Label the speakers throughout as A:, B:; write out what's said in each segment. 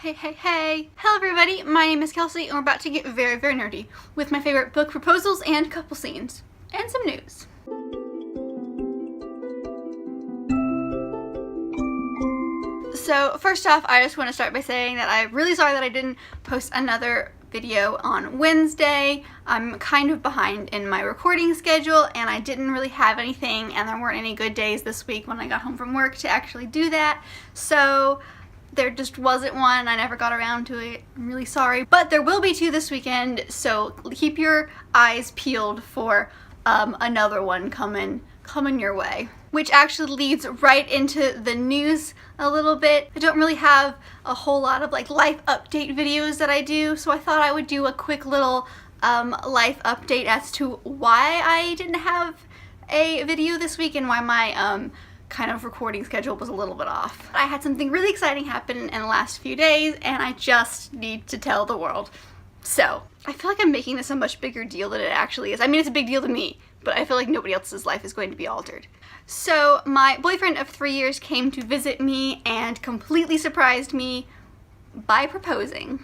A: Hey. Hello everybody, my name is Kelsey and we're about to get very nerdy with my favorite book proposals and couple scenes. And some news. So first off, I just want to start by saying that I'm really sorry that I didn't post another video on Wednesday. I'm kind of behind in my recording schedule and I didn't really have anything and there weren't any good days this week when I got home from work to actually do that. So there just wasn't one. I never got around to it. I'm really sorry. But there will be two this weekend, so keep your eyes peeled for another one coming your way. Which actually leads right into the news a little bit. I don't really have a whole lot of life update videos that I do, so I thought I would do a quick little life update as to why I didn't have a video this week and why my kind of recording schedule was a little bit off. I had something really exciting happen in the last few days and I just need to tell the world. So, I feel like I'm making this a much bigger deal than it actually is. I mean, it's a big deal to me, but I feel like nobody else's life is going to be altered. So, my boyfriend of 3 years came to visit me and completely surprised me by proposing.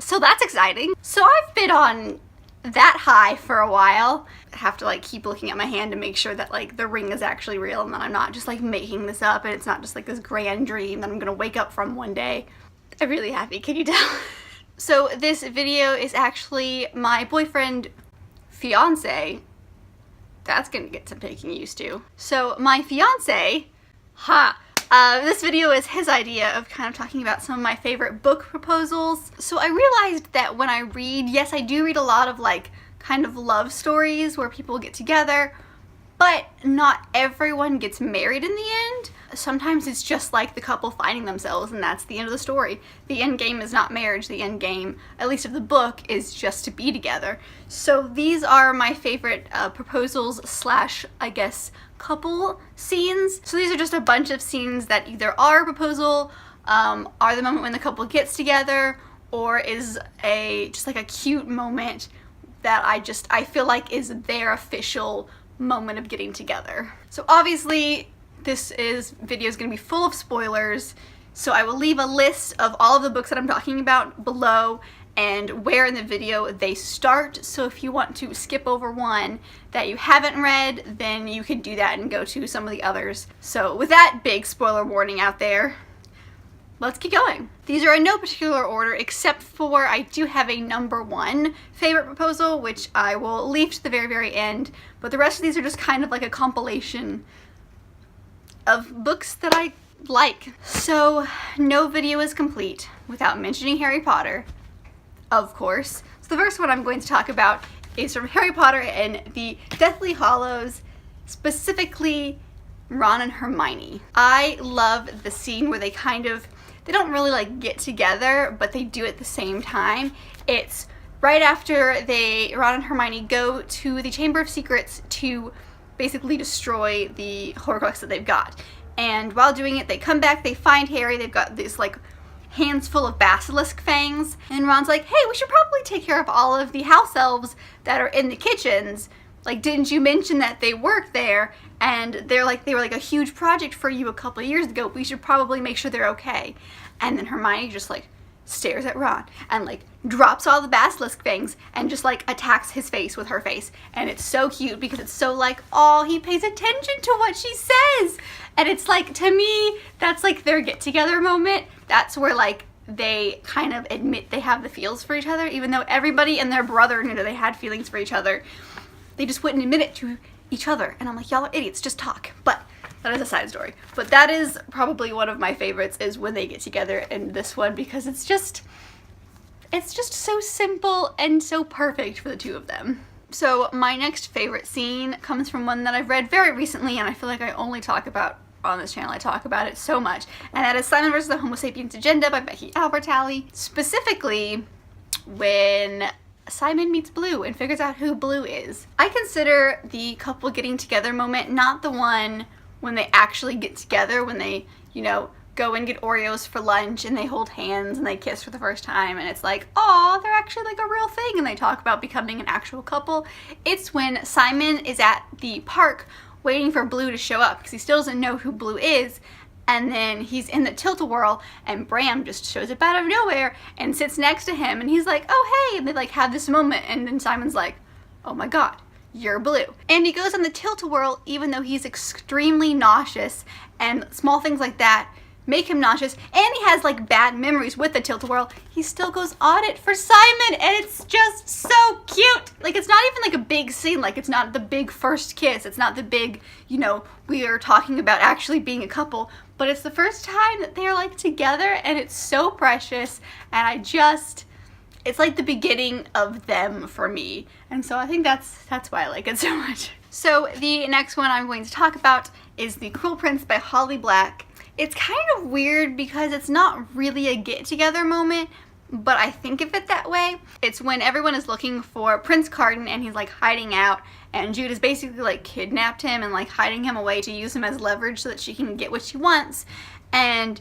A: So that's exciting. So I've been on that high for a while. I have to keep looking at my hand to make sure that the ring is actually real and that I'm not just making this up and it's not just this grand dream that I'm gonna wake up from one day. I'm really happy, can you tell? So this video is actually my boyfriend, fiance. That's gonna get some taking used to. So my fiance, this video is his idea of kind of talking about some of my favorite book proposals. So I realized that when I read, yes, I do read a lot of kind of love stories where people get together, but not everyone gets married in the end. Sometimes it's just the couple finding themselves and that's the end of the story. The end game is not marriage. The end game, at least of the book, is just to be together. So these are my favorite proposals slash, I guess, couple scenes. So these are just a bunch of scenes that either are a proposal, are the moment when the couple gets together, or is just a cute moment that I feel like is their official moment of getting together. So obviously this video is going to be full of spoilers, so I will leave a list of all of the books that I'm talking about below and where in the video they start, so if you want to skip over one that you haven't read, then you can do that and go to some of the others. So with that big spoiler warning out there, let's keep going. These are in no particular order except for I do have a number one favorite proposal, which I will leave to the very end, but the rest of these are just kind of a compilation of books that I like. So no video is complete without mentioning Harry Potter, of course. So the first one I'm going to talk about is from Harry Potter and the Deathly Hallows, specifically Ron and Hermione. I love the scene where they don't really get together, but they do at the same time. It's right after Ron and Hermione go to the Chamber of Secrets to basically destroy the Horcrux that they've got. And while doing it, they come back, they find Harry, they've got this hands full of basilisk fangs, and Ron's like, hey, we should probably take care of all of the house elves that are in the kitchens. Didn't you mention that they work there? And they were a huge project for you a couple of years ago. We should probably make sure they're okay. And then Hermione just stares at Ron and drops all the basilisk fangs and just attacks his face with her face. And it's so cute because it's so oh, he pays attention to what she says. And it's to me, that's their get together moment. That's where they kind of admit they have the feels for each other, even though everybody and their brother knew that they had feelings for each other. They just wouldn't admit it to each other. And I'm like, y'all are idiots, just talk. But that is a side story. But that is probably one of my favorites, is when they get together in this one, because it's just so simple and so perfect for the two of them. So my next favorite scene comes from one that I've read very recently, and I feel like I only talk about on this channel. I talk about it so much. And that is Simon vs. the Homo Sapiens Agenda by Becky Albertalli. Specifically, when Simon meets Blue and figures out who Blue is. I consider the couple getting together moment not the one when they actually get together, when they, go and get Oreos for lunch and they hold hands and they kiss for the first time and it's aw, they're actually a real thing and they talk about becoming an actual couple. It's when Simon is at the park waiting for Blue to show up because he still doesn't know who Blue is, And then he's in the tilt-a-whirl, and Bram just shows up out of nowhere and sits next to him, and he's like, oh hey, and they like have this moment, and then Simon's like, oh my god, you're blue. And he goes on the tilt-a-whirl even though he's extremely nauseous, and small things like that make him nauseous, and he has like bad memories with the tilt-a-whirl. He still goes on it for Simon, and it's just so cute. Like, it's not even like a big scene, like it's not the big first kiss, it's not the big, you know, we are talking about actually being a couple, but it's the first time that they're like together, and it's so precious, and it's like the beginning of them for me, and so I think that's why I like it so much. So the next one I'm going to talk about is The Cruel Prince by Holly Black. It's kind of weird because it's not really a get-together moment, but I think of it that way. It's when everyone is looking for Prince Carden, and he's like hiding out, and Jude has basically like kidnapped him and like hiding him away to use him as leverage so that she can get what she wants. And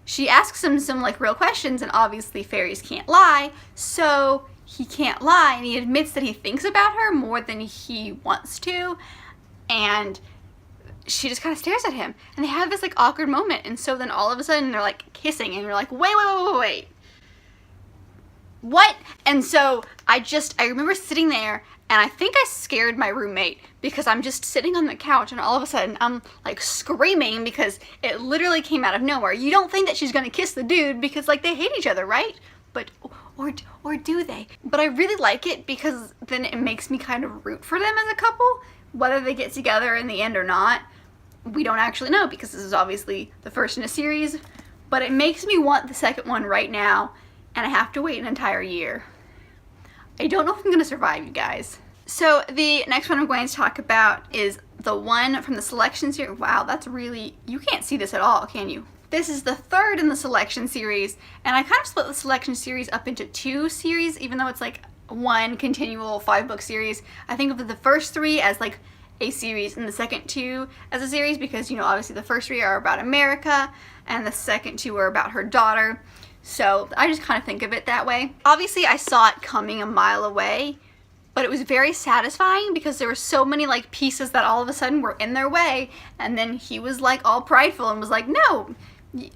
A: she asks him some like real questions, and obviously fairies can't lie, so he can't lie, and he admits that he thinks about her more than he wants to, and she just kind of stares at him, and they have this like awkward moment, and so then all of a sudden they're like kissing, and you're like, wait, what? And so I remember sitting there, and I think I scared my roommate, because I'm just sitting on the couch, and all of a sudden I'm like screaming because it literally came out of nowhere. You don't think that she's gonna kiss the dude because like they hate each other, right? But or do they? But I really like it because then it makes me kind of root for them as a couple, whether they get together in the end or not. We don't actually know because this is obviously the first in a series, but it makes me want the second one right now, and I have to wait an entire year. I don't know if I'm going to survive, you guys. So the next one I'm going to talk about is the one from the selection series. Wow, that's really, you can't see this at all, can you? This is the third in the selection series, and I kind of split the selection series up into two series, even though it's like one continual 5-book series. I think of the first 3 as like a series and the second 2 as a series because, you know, obviously the first 3 are about America and the second 2 are about her daughter. So I just kind of think of it that way. Obviously I saw it coming a mile away, but it was very satisfying because there were so many like pieces that all of a sudden were in their way, and then he was like all prideful and was like, no,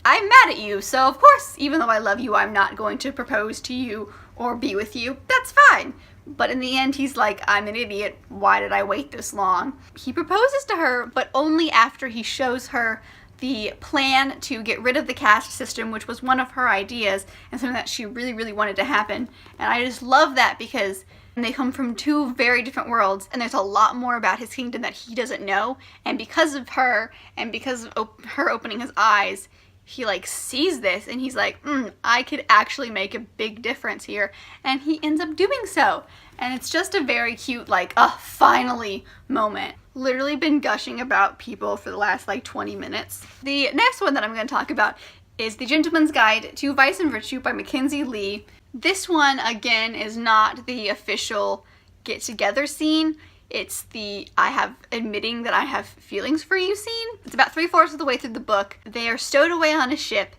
A: I'm mad at you, so of course, even though I love you, I'm not going to propose to you or be with you. That's fine. But in the end, he's like, I'm an idiot. Why did I wait this long? He proposes to her, but only after he shows her the plan to get rid of the caste system, which was one of her ideas and something that she really, really wanted to happen. And I just love that because they come from 2 very different worlds, and there's a lot more about his kingdom that he doesn't know. And because of her, and because of her opening his eyes, he like sees this and he's like, I could actually make a big difference here, and he ends up doing so. And it's just a very cute like finally moment. Literally been gushing about people for the last like 20 minutes. The next one that I'm going to talk about is The Gentleman's Guide to Vice and Virtue by Mackenzi Lee. This one again is not the official get together scene. It's the admitting that I have feelings for you scene. It's about 3/4 of the way through the book. They are stowed away on a ship,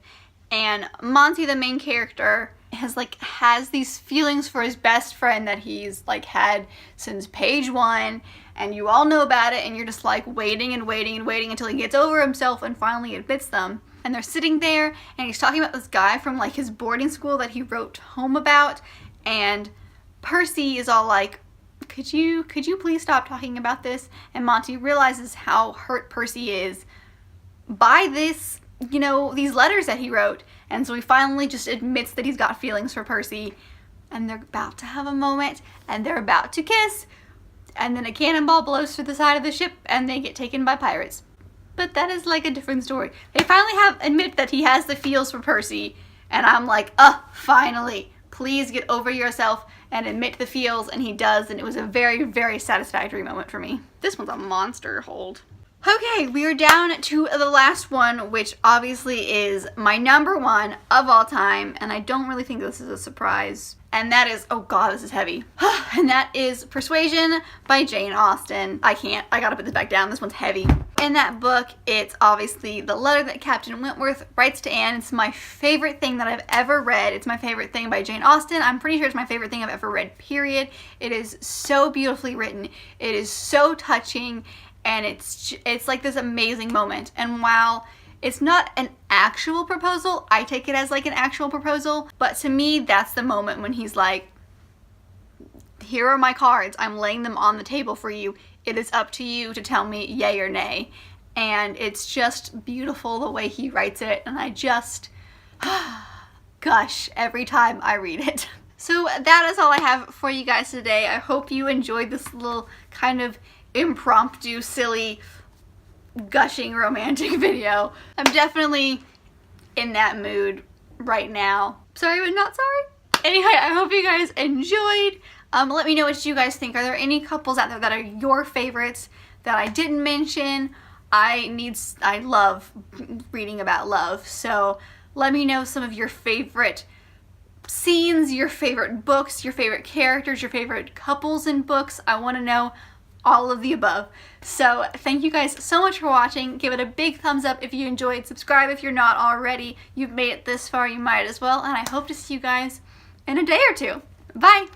A: and Monty, the main character, has these feelings for his best friend that he's like had since page 1, and you all know about it, and you're just like waiting and waiting and waiting until he gets over himself and finally admits them. And they're sitting there, and he's talking about this guy from like his boarding school that he wrote home about, and Percy is all like, could you please stop talking about this? And Monty realizes how hurt Percy is by this, you know, these letters that he wrote. And so he finally just admits that he's got feelings for Percy, and they're about to have a moment, and they're about to kiss, and then a cannonball blows through the side of the ship, and they get taken by pirates. But that is like a different story. They finally admit that he has the feels for Percy, and I'm like, finally, please get over yourself and admit the feels, and he does, and it was a very, very satisfactory moment for me. This one's a monster to hold. Okay, we are down to the last one, which obviously is my number 1 of all time, and I don't really think this is a surprise. And that is, oh god, this is heavy. And that is Persuasion by Jane Austen. I gotta put this back down, this one's heavy. In that book, it's obviously the letter that Captain Wentworth writes to Anne. It's my favorite thing that I've ever read. It's my favorite thing by Jane Austen. I'm pretty sure it's my favorite thing I've ever read, period. It is so beautifully written. It is so touching, and it's like this amazing moment. And while It's not an actual proposal. I take it as like an actual proposal, but to me, that's the moment when he's like, here are my cards. I'm laying them on the table for you. It is up to you to tell me yay or nay. And it's just beautiful the way he writes it, and I just gush every time I read it. So that is all I have for you guys today. I hope you enjoyed this little kind of impromptu, silly, gushing romantic video. I'm definitely in that mood right now. Sorry but not sorry. Anyway, I hope you guys enjoyed. Let me know what you guys think. Are there any couples out there that are your favorites that I didn't mention? I love reading about love, so let me know some of your favorite scenes, your favorite books, your favorite characters, your favorite couples in books. I want to know all of the above. So thank you guys so much for watching. Give it a big thumbs up if you enjoyed. Subscribe if you're not already. You've made it this far, you might as well. And I hope to see you guys in a day or two. Bye!